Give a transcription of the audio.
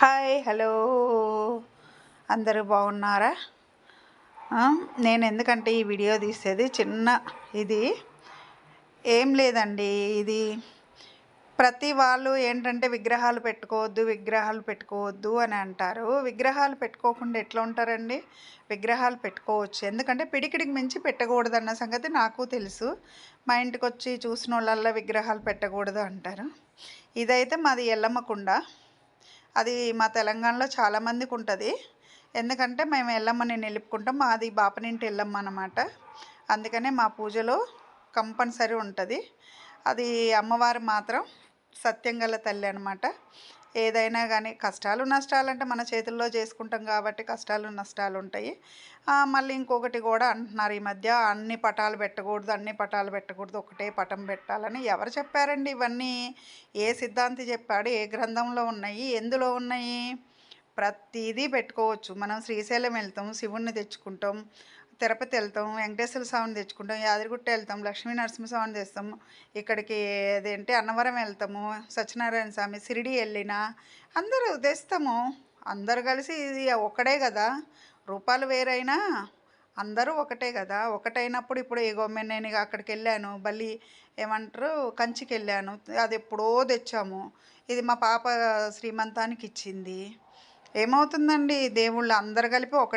Hi hello అందరూ బాగున్నారా? నేను ఎందుకంటే ఈ వీడియో తీసేది చిన్న ఇది ఏం లేదండి. ఇది ప్రతి వాళ్ళు ఏంటంటే విగ్రహాలు పెట్టుకోవద్దు అని అంటారు. విగ్రహాలు పెట్టుకోకుండా ఎట్లా ఉంటారండి? విగ్రహాలు పెట్టుకోవచ్చు, ఎందుకంటే పిడికిడికి మించి పెట్టకూడదన్న సంగతి నాకు తెలుసు. మా ఇంటికి వచ్చి చూసిన వాళ్ళల్లా విగ్రహాలు పెట్టకూడదు అంటారు. ఇదైతే మాది ఎల్లమ్మకుండ. అది మా తెలంగాణలో చాలామందికి ఉంటుంది. ఎందుకంటే మేము ఎల్లమ్మని నిలుపుకుంటాం. మాది బాపనింటి ఎల్లమ్మ అన్నమాట. అందుకనే మా పూజలో కంపల్సరీ ఉంటుంది. అది అమ్మవారు మాత్రం సత్యంగల తల్లి అనమాట. ఏదైనా కానీ కష్టాలు నష్టాలు అంటే మన చేతుల్లో చేసుకుంటాం కాబట్టి కష్టాలు నష్టాలు ఉంటాయి. మళ్ళీ ఇంకొకటి కూడా అంటున్నారు ఈ మధ్య, అన్ని పటాలు పెట్టకూడదు, ఒకటే పటం పెట్టాలని. ఎవరు చెప్పారండి ఇవన్నీ? ఏ సిద్ధాంతి చెప్పాడు? ఏ గ్రంథంలో ఉన్నాయి? ఎందులో ఉన్నాయి? ప్రతిదీ పెట్టుకోవచ్చు. మనం శ్రీశైలం వెళ్తాం, శివుణ్ణి తెచ్చుకుంటాం, తిరుపతి వెళ్తాం, వెంకటేశ్వర స్వామిని తెచ్చుకుంటాం, యాదగిరిగుట్ట వెళ్తాం, లక్ష్మీ నరసింహస్వామిని తెస్తాం, ఇక్కడికి అదేంటి అన్నవరం వెళ్తాము, సత్యనారాయణ స్వామి, షిరిడి వెళ్ళినా అందరూ తెస్తాము. అందరు కలిసి ఇది ఒక్కడే కదా. రూపాలు వేరైనా అందరూ ఒకటే కదా. ఒకటైనప్పుడు ఇప్పుడు నేను అక్కడికి వెళ్ళాను, ఏమంటారు, కంచికి వెళ్ళాను, అది ఎప్పుడో తెచ్చాము. ఇది మా పాప శ్రీమంతానికి ఇచ్చింది. ఏమవుతుందండి, దేవుళ్ళు అందరు కలిపి ఒకటి